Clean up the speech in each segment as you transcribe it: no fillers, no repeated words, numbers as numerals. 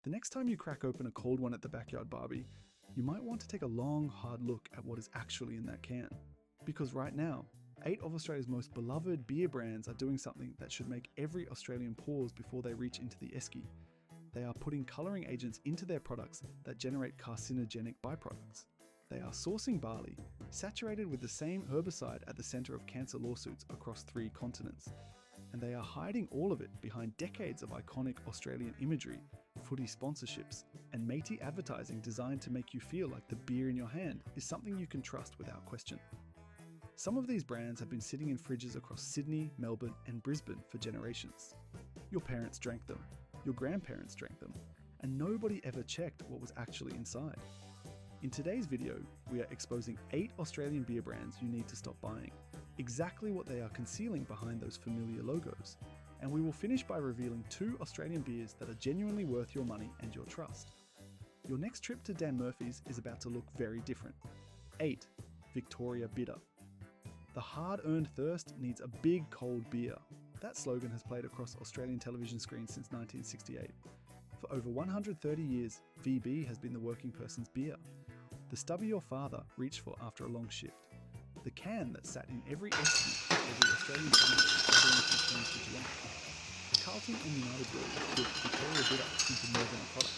The next time you crack open a cold one at the backyard barbie, you might want to take a long, hard look at what is actually in that can. Because right now, 8 of Australia's most beloved beer brands are doing something that should make every Australian pause before they reach into the esky. They are putting colouring agents into their products that generate carcinogenic byproducts. They are sourcing barley, saturated with the same herbicide at the centre of cancer lawsuits across 3 continents. And they are hiding all of it behind decades of iconic Australian imagery, footy sponsorships, and matey advertising designed to make you feel like the beer in your hand is something you can trust without question. Some of these brands have been sitting in fridges across Sydney, Melbourne, and Brisbane for generations. Your parents drank them, your grandparents drank them, and nobody ever checked what was actually inside. In today's video, we are exposing 8 Australian beer brands you need to stop buying, exactly what they are concealing behind those familiar logos, and we will finish by revealing 2 Australian beers that are genuinely worth your money and your trust. Your next trip to Dan Murphy's is about to look very different. 8. Victoria Bitter. The hard-earned thirst needs a big cold beer. That slogan has played across Australian television screens since 1968. For over 130 years, VB has been the working person's beer. The stubby your father reached for after a long shift. The can that sat in every esky of every Australian family travelling from Cairns to Geelong. Carlton and United Brewery built Victoria Bitter into more than a product.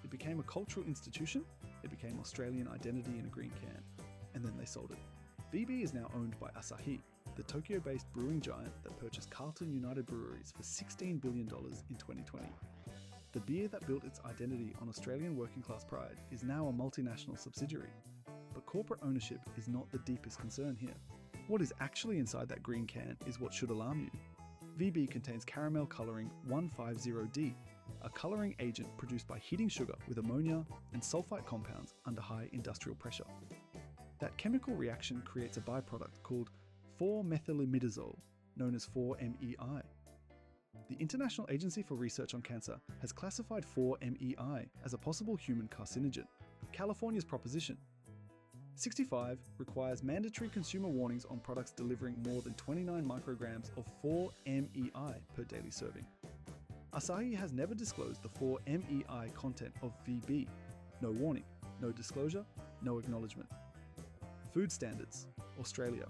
It became a cultural institution, it became Australian identity in a green can, and then they sold it. VB is now owned by Asahi, the Tokyo-based brewing giant that purchased Carlton United Breweries for $16 billion in 2020. The beer that built its identity on Australian working-class pride is now a multinational subsidiary. But corporate ownership is not the deepest concern here. What is actually inside that green can is what should alarm you. VB contains caramel colouring 150D, a colouring agent produced by heating sugar with ammonia and sulfite compounds under high industrial pressure. That chemical reaction creates a byproduct called 4-methylimidazole, known as 4-MEI. The International Agency for Research on Cancer has classified 4-MEI as a possible human carcinogen. California's proposition 65 requires mandatory consumer warnings on products delivering more than 29 micrograms of 4-MEI per daily serving. Asahi has never disclosed the 4-MEI content of VB. No warning, no disclosure, no acknowledgement. Food Standards, Australia.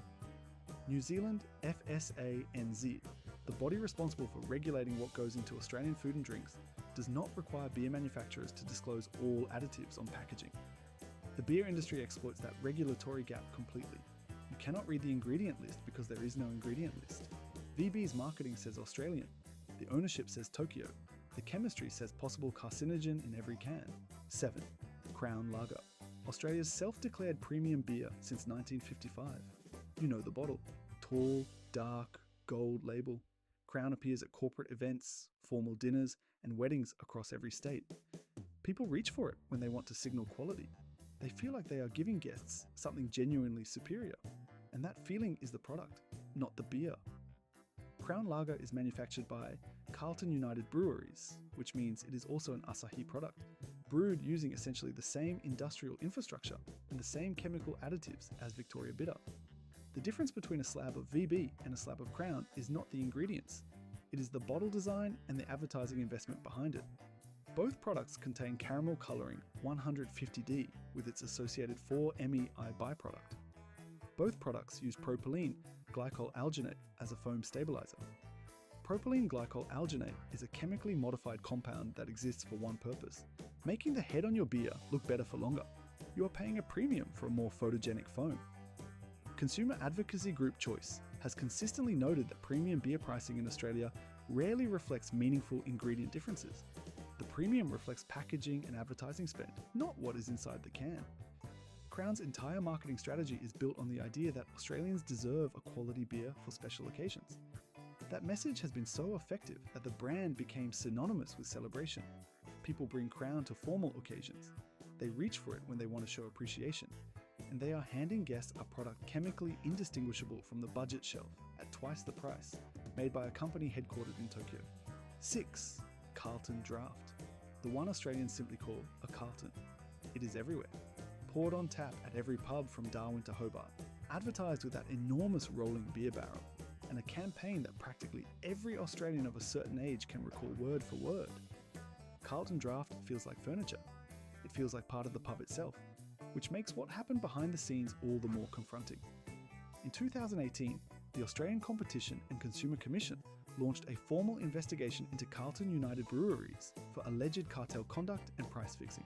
New Zealand FSANZ, the body responsible for regulating what goes into Australian food and drinks, does not require beer manufacturers to disclose all additives on packaging. The beer industry exploits that regulatory gap completely. You cannot read the ingredient list because there is no ingredient list. VB's marketing says Australian. The ownership says Tokyo. The chemistry says possible carcinogen in every can. 7. Crown Lager. Australia's self-declared premium beer since 1955. You know the bottle. Tall, dark, gold label. Crown appears at corporate events, formal dinners, and weddings across every state. People reach for it when they want to signal quality. They feel like they are giving guests something genuinely superior, and that feeling is the product, not the beer. Crown Lager is manufactured by Carlton United Breweries, which means it is also an Asahi product, brewed using essentially the same industrial infrastructure and the same chemical additives as Victoria Bitter. The difference between a slab of VB and a slab of Crown is not the ingredients, it is the bottle design and the advertising investment behind it. Both products contain caramel colouring 150D with its associated 4-MEI byproduct. Both products use propylene glycol alginate as a foam stabilizer. Propylene glycol alginate is a chemically modified compound that exists for one purpose: making the head on your beer look better for longer. You are paying a premium for a more photogenic foam. Consumer advocacy group Choice has consistently noted that premium beer pricing in Australia rarely reflects meaningful ingredient differences. The premium reflects packaging and advertising spend, not what is inside the can. Crown's entire marketing strategy is built on the idea that Australians deserve a quality beer for special occasions. That message has been so effective that the brand became synonymous with celebration. People bring Crown to formal occasions. They reach for it when they want to show appreciation. And they are handing guests a product chemically indistinguishable from the budget shelf at twice the price, made by a company headquartered in Tokyo. 6. Carlton Draft. The one Australians simply call a Carlton. It is everywhere. Poured on tap at every pub from Darwin to Hobart. Advertised with that enormous rolling beer barrel. And a campaign that practically every Australian of a certain age can recall word for word. Carlton Draft feels like furniture. It feels like part of the pub itself, which makes what happened behind the scenes all the more confronting. In 2018, the Australian Competition and Consumer Commission launched a formal investigation into Carlton United breweries for alleged cartel conduct and price fixing.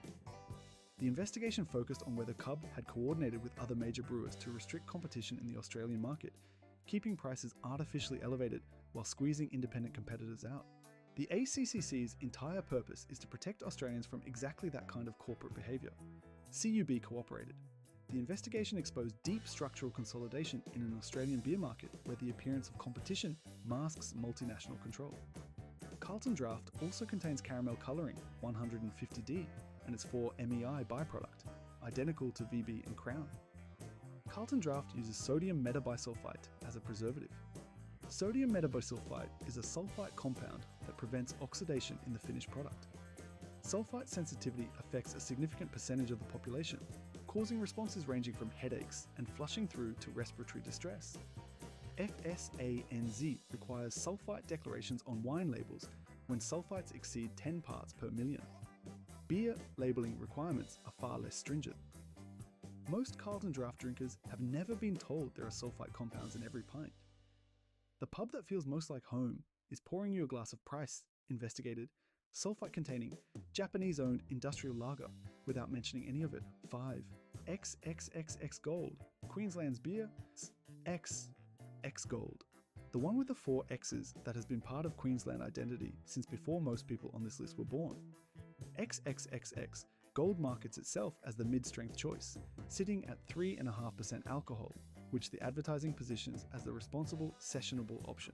The investigation focused on whether CUB had coordinated with other major brewers to restrict competition in the Australian market, keeping prices artificially elevated while squeezing independent competitors out. The ACCC's entire purpose is to protect Australians from exactly that kind of corporate behaviour. CUB cooperated. The investigation exposed deep structural consolidation in an Australian beer market where the appearance of competition masks multinational control. Carlton Draft also contains caramel colouring, 150D, and its 4-MEI byproduct, identical to VB and Crown. Carlton Draft uses sodium metabisulfite as a preservative. Sodium metabisulfite is a sulfite compound that prevents oxidation in the finished product. Sulfite sensitivity affects a significant percentage of the population, causing responses ranging from headaches and flushing through to respiratory distress. FSANZ requires sulfite declarations on wine labels when sulfites exceed 10 parts per million. Beer labelling requirements are far less stringent. Most Carlton Draft drinkers have never been told there are sulfite compounds in every pint. The pub that feels most like home is pouring you a glass of price-investigated, sulfite-containing, Japanese-owned industrial lager without mentioning any of it. 5. XXXX Gold, Queensland's beer, X Gold. The one with the 4 X's that has been part of Queensland identity since before most people on this list were born. XXXX Gold markets itself as the mid-strength choice, sitting at 3.5% alcohol, which the advertising positions as the responsible, sessionable option.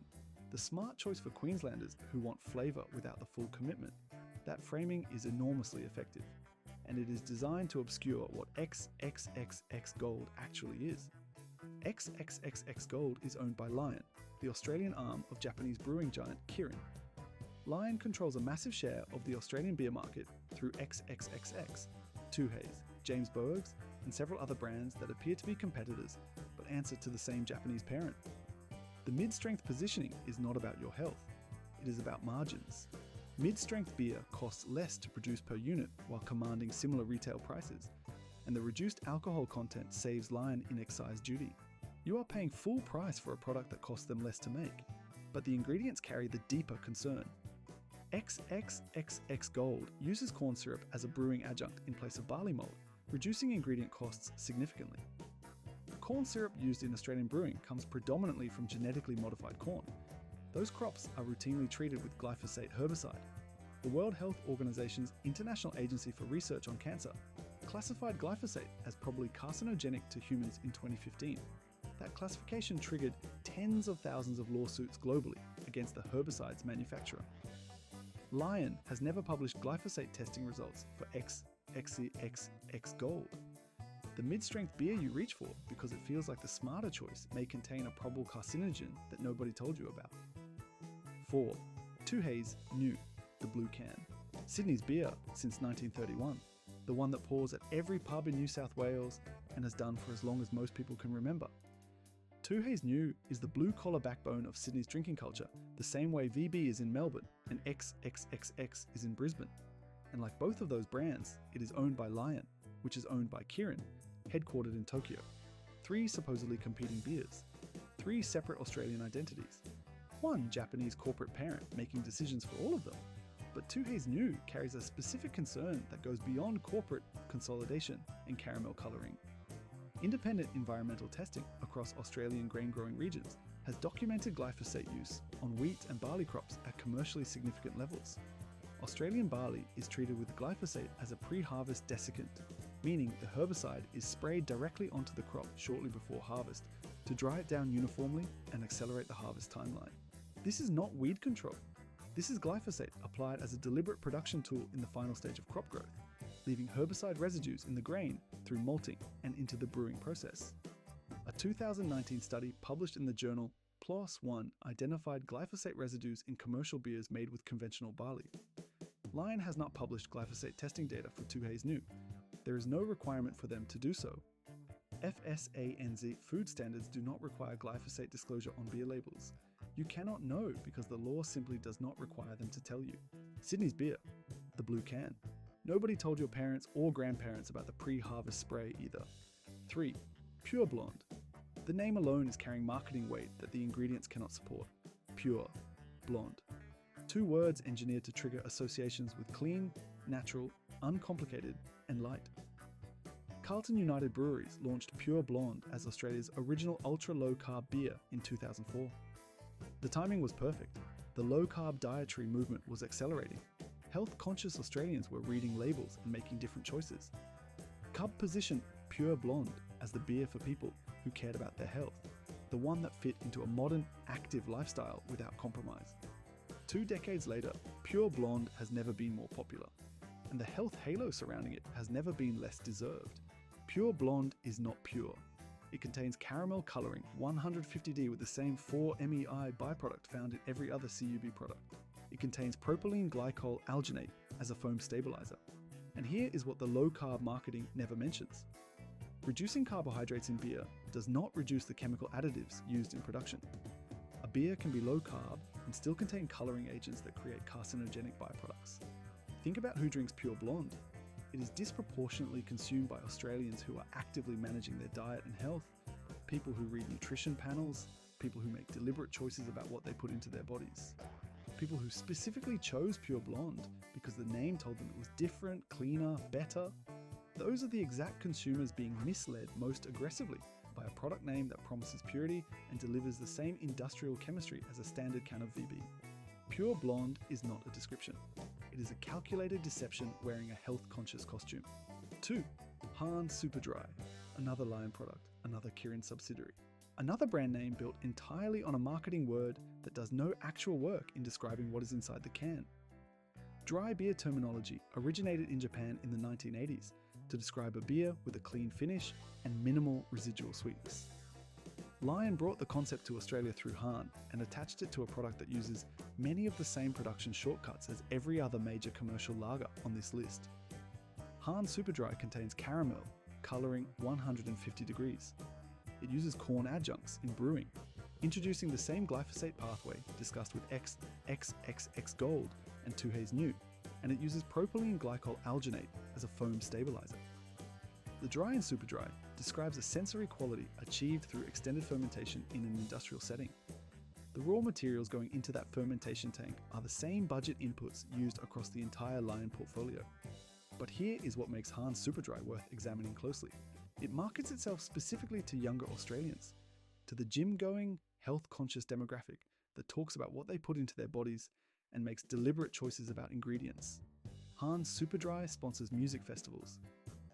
The smart choice for Queenslanders who want flavour without the full commitment. That framing is enormously effective, and it is designed to obscure what XXXX Gold actually is. XXXX Gold is owned by Lion, the Australian arm of Japanese brewing giant Kirin. Lion controls a massive share of the Australian beer market through XXXX, Two Haze, James Boag's, and several other brands that appear to be competitors but answer to the same Japanese parent. The mid-strength positioning is not about your health, it is about margins. Mid-strength beer costs less to produce per unit while commanding similar retail prices, and the reduced alcohol content saves Lion in excise duty. You are paying full price for a product that costs them less to make, but the ingredients carry the deeper concern. XXXX Gold uses corn syrup as a brewing adjunct in place of barley malt, reducing ingredient costs significantly. The corn syrup used in Australian brewing comes predominantly from genetically modified corn. Those crops are routinely treated with glyphosate herbicide. The World Health Organization's International Agency for Research on Cancer classified glyphosate as probably carcinogenic to humans in 2015. That classification triggered tens of thousands of lawsuits globally against the herbicide's manufacturer. Lion has never published glyphosate testing results for XXXX Gold. The mid-strength beer you reach for because it feels like the smarter choice may contain a probable carcinogen that nobody told you about. 4. Two Haze New, the blue can. Sydney's beer since 1931, the one that pours at every pub in New South Wales and has done for as long as most people can remember. Two Haze New is the blue-collar backbone of Sydney's drinking culture, the same way VB is in Melbourne and XXXX is in Brisbane. And like both of those brands, it is owned by Lion, which is owned by Kirin, headquartered in Tokyo. 3 supposedly competing beers. 3 separate Australian identities. 1 Japanese corporate parent making decisions for all of them. But Two Haze New carries a specific concern that goes beyond corporate consolidation and caramel colouring. Independent environmental testing across Australian grain-growing regions has documented glyphosate use on wheat and barley crops at commercially significant levels. Australian barley is treated with glyphosate as a pre-harvest desiccant, meaning the herbicide is sprayed directly onto the crop shortly before harvest to dry it down uniformly and accelerate the harvest timeline. This is not weed control. This is glyphosate applied as a deliberate production tool in the final stage of crop growth, leaving herbicide residues in the grain through malting and into the brewing process. A 2019 study published in the journal PLOS One identified glyphosate residues in commercial beers made with conventional barley. Lion has not published glyphosate testing data for Two Haze New. There is no requirement for them to do so. FSANZ food standards do not require glyphosate disclosure on beer labels. You cannot know because the law simply does not require them to tell you. Sydney's beer. the blue can. Nobody told your parents or grandparents about the pre-harvest spray either. 3. Pure Blonde. The name alone is carrying marketing weight that the ingredients cannot support. Pure Blonde. 2 words engineered to trigger associations with clean, natural, uncomplicated, and light. Carlton United Breweries launched Pure Blonde as Australia's original ultra-low-carb beer in 2004. The timing was perfect. The low-carb dietary movement was accelerating. Health-conscious Australians were reading labels and making different choices. Cub positioned Pure Blonde as the beer for people who cared about their health, the one that fit into a modern, active lifestyle without compromise. 2 decades later, Pure Blonde has never been more popular, and the health halo surrounding it has never been less deserved. Pure Blonde is not pure. It contains caramel colouring 150D with the same 4-MEI byproduct found in every other CUB product. It contains propylene glycol alginate as a foam stabilizer. And here is what the low-carb marketing never mentions. Reducing carbohydrates in beer does not reduce the chemical additives used in production. A beer can be low-carb and still contain colouring agents that create carcinogenic byproducts. Think about who drinks Pure Blonde. It is disproportionately consumed by Australians who are actively managing their diet and health, people who read nutrition panels, people who make deliberate choices about what they put into their bodies, people who specifically chose Pure Blonde because the name told them it was different, cleaner, better. Those are the exact consumers being misled most aggressively by a product name that promises purity and delivers the same industrial chemistry as a standard can of VB. Pure Blonde is not a description. It is a calculated deception wearing a health-conscious costume. 2. Hahn Super Dry, another Lion product, another Kirin subsidiary. Another brand name built entirely on a marketing word that does no actual work in describing what is inside the can. Dry beer terminology originated in Japan in the 1980s to describe a beer with a clean finish and minimal residual sweetness. Lion brought the concept to Australia through Hahn and attached it to a product that uses many of the same production shortcuts as every other major commercial lager on this list. Hahn Super Dry contains caramel, colouring 150 degrees. It uses corn adjuncts in brewing, introducing the same glyphosate pathway discussed with XXXX Gold and 2Haze New, and it uses propylene glycol alginate as a foam stabilizer. The Dry and Super Dry describes a sensory quality achieved through extended fermentation in an industrial setting. The raw materials going into that fermentation tank are the same budget inputs used across the entire Lion portfolio. But here is what makes Hahn Super Dry worth examining closely. It markets itself specifically to younger Australians, to the gym-going, health-conscious demographic that talks about what they put into their bodies and makes deliberate choices about ingredients. Hahn Super Dry sponsors music festivals.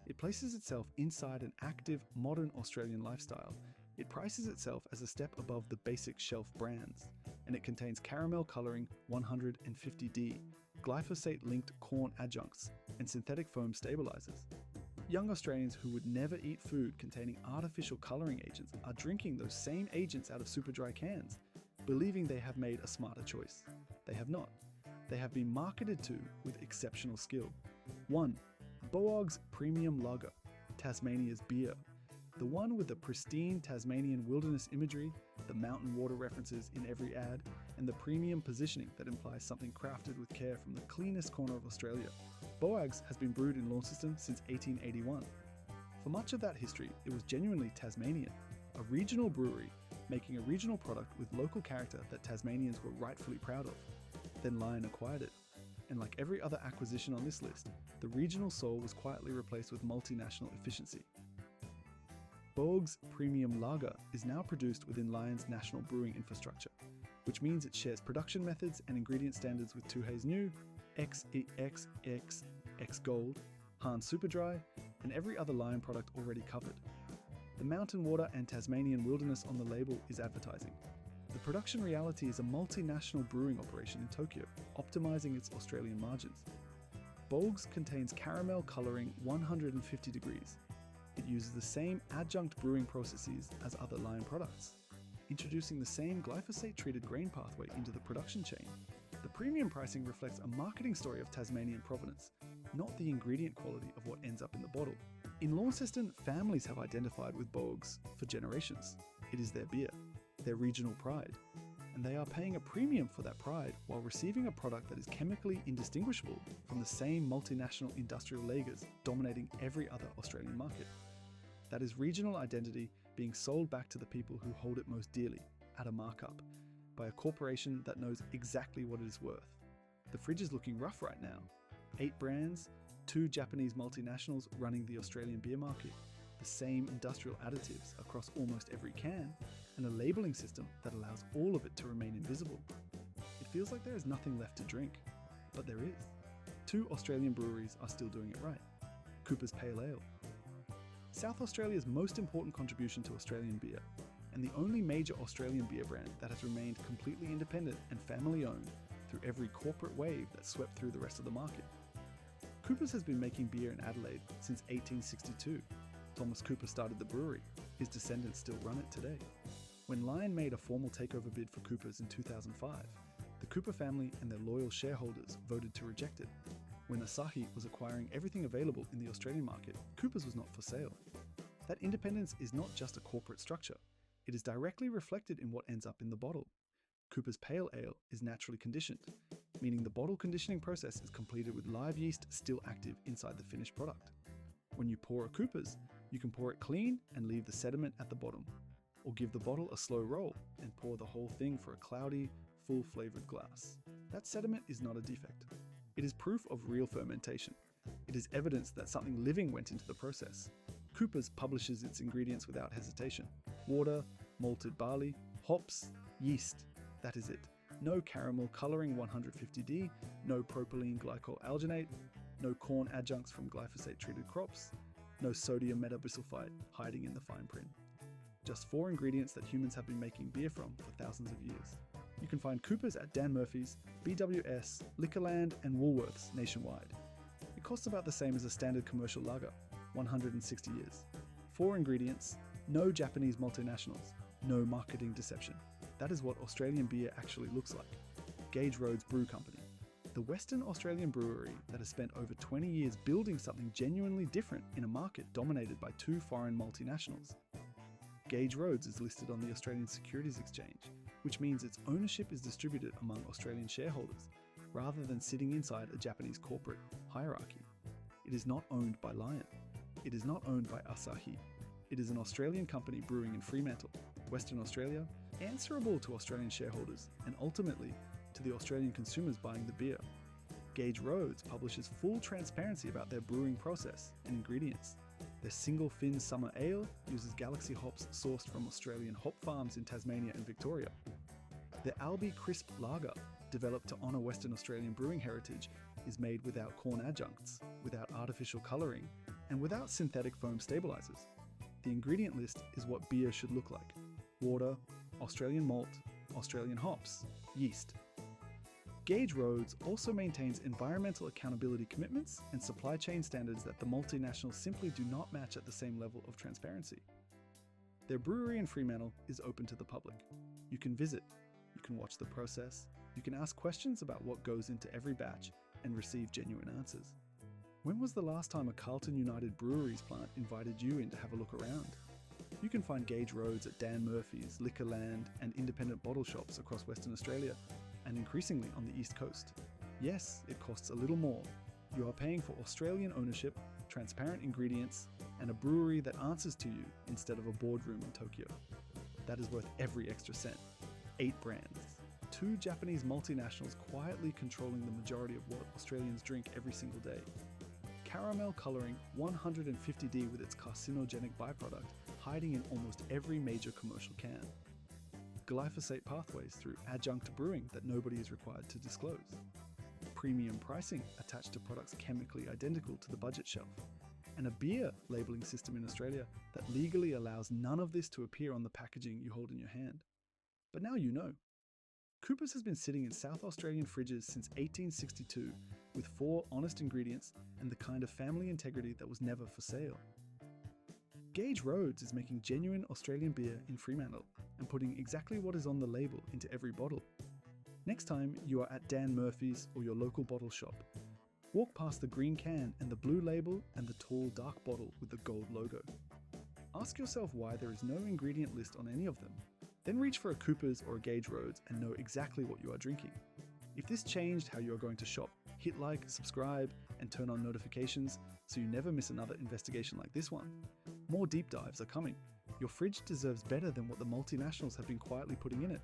It places itself inside an active, modern Australian lifestyle. It prices itself as a step above the basic shelf brands, and it contains caramel colouring 150D, glyphosate-linked corn adjuncts, and synthetic foam stabilizers. Young Australians who would never eat food containing artificial colouring agents are drinking those same agents out of super dry cans, believing they have made a smarter choice. They have not. They have been marketed to with exceptional skill. 1. Boag's Premium Lager, Tasmania's beer. The one with the pristine Tasmanian wilderness imagery, the mountain water references in every ad, and the premium positioning that implies something crafted with care from the cleanest corner of Australia. Boag's has been brewed in Launceston since 1881. For much of that history, it was genuinely Tasmanian, a regional brewery making a regional product with local character that Tasmanians were rightfully proud of. Then Lion acquired it. And like every other acquisition on this list, the regional soul was quietly replaced with multinational efficiency. Boag's Premium Lager is now produced within Lion's national brewing infrastructure, which means it shares production methods and ingredient standards with 2Haze New, XXXX Gold, Hahn Super Dry, and every other Lion product already covered. The mountain water and Tasmanian wilderness on the label is advertising. The production reality is a multinational brewing operation in Tokyo, optimizing its Australian margins. Boag's contains caramel colouring 150 degrees. It uses the same adjunct brewing processes as other Lion products, introducing the same glyphosate-treated grain pathway into the production chain. The premium pricing reflects a marketing story of Tasmanian provenance, not the ingredient quality of what ends up in the bottle. In Launceston, families have identified with Boag's for generations. It is their beer, their regional pride. and they are paying a premium for that pride while receiving a product that is chemically indistinguishable from the same multinational industrial lagers dominating every other Australian market. That is regional identity being sold back to the people who hold it most dearly, at a markup, by a corporation that knows exactly what it is worth. The fridge is looking rough right now. 8 brands, 2 Japanese multinationals running the Australian beer market, the same industrial additives across almost every can, and a labelling system that allows all of it to remain invisible. It feels like there is nothing left to drink, but there is. 2 Australian breweries are still doing it right. Cooper's Pale Ale. South Australia's most important contribution to Australian beer, and the only major Australian beer brand that has remained completely independent and family-owned through every corporate wave that swept through the rest of the market. Cooper's has been making beer in Adelaide since 1862. Thomas Cooper started the brewery. His descendants still run it today. When Lion made a formal takeover bid for Cooper's in 2005, the Cooper family and their loyal shareholders voted to reject it. When Asahi was acquiring everything available in the Australian market, Cooper's was not for sale. That independence is not just a corporate structure. It is directly reflected in what ends up in the bottle. Cooper's Pale Ale is naturally conditioned, meaning the bottle conditioning process is completed with live yeast still active inside the finished product. When you pour a Cooper's, you can pour it clean and leave the sediment at the bottom, or give the bottle a slow roll and pour the whole thing for a cloudy, full-flavoured glass. That sediment is not a defect. It is proof of real fermentation. It is evidence that something living went into the process. Cooper's publishes its ingredients without hesitation. Water, malted barley, hops, yeast. That is it. No caramel colouring 150D, no propylene glycol alginate, no corn adjuncts from glyphosate-treated crops, no sodium metabisulfite hiding in the fine print. Just 4 ingredients that humans have been making beer from for thousands of years. You can find Cooper's at Dan Murphy's, BWS, Liquorland and Woolworths nationwide. It costs about the same as a standard commercial lager, 160 years. 4 ingredients, no Japanese multinationals, no marketing deception. That is what Australian beer actually looks like. Gage Road's Brew Company, the Western Australian brewery that has spent over 20 years building something genuinely different in a market dominated by 2 foreign multinationals. Gage Roads is listed on the Australian Securities Exchange, which means its ownership is distributed among Australian shareholders, rather than sitting inside a Japanese corporate hierarchy. It is not owned by Lion. It is not owned by Asahi. It is an Australian company brewing in Fremantle, Western Australia, answerable to Australian shareholders and ultimately to the Australian consumers buying the beer. Gage Roads publishes full transparency about their brewing process and ingredients. Their single fin summer ale uses Galaxy hops sourced from Australian hop farms in Tasmania and Victoria. Their Albi Crisp Lager, developed to honour Western Australian brewing heritage, is made without corn adjuncts, without artificial colouring, and without synthetic foam stabilisers. The ingredient list is what beer should look like: water, Australian malt, Australian hops, yeast. Gage Roads also maintains environmental accountability commitments and supply chain standards that the multinationals simply do not match at the same level of transparency. Their brewery in Fremantle is open to the public. You can visit, you can watch the process, you can ask questions about what goes into every batch and receive genuine answers. When was the last time a Carlton United Breweries plant invited you in to have a look around? You can find Gage Roads at Dan Murphy's, Liquorland and independent bottle shops across Western Australia, and increasingly on the East Coast. Yes, it costs a little more. You are paying for Australian ownership, transparent ingredients, and a brewery that answers to you instead of a boardroom in Tokyo. That is worth every extra cent. 8 brands. 2 Japanese multinationals quietly controlling the majority of what Australians drink every single day. Caramel colouring 150D with its carcinogenic byproduct hiding in almost every major commercial can. Glyphosate pathways through adjunct brewing that nobody is required to disclose. Premium pricing attached to products chemically identical to the budget shelf. And a beer labelling system in Australia that legally allows none of this to appear on the packaging you hold in your hand. But now you know. Cooper's has been sitting in South Australian fridges since 1862 with 4 honest ingredients and the kind of family integrity that was never for sale. Gage Roads is making genuine Australian beer in Fremantle and putting exactly what is on the label into every bottle. Next time you are at Dan Murphy's or your local bottle shop, walk past the green can and the blue label and the tall dark bottle with the gold logo. Ask yourself why there is no ingredient list on any of them. Then reach for a Cooper's or a Gage Roads and know exactly what you are drinking. If this changed how you are going to shop, hit like, subscribe, and turn on notifications so you never miss another investigation like this one. More deep dives are coming. Your fridge deserves better than what the multinationals have been quietly putting in it.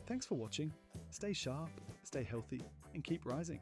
Thanks for watching. Stay sharp, stay healthy, and keep rising.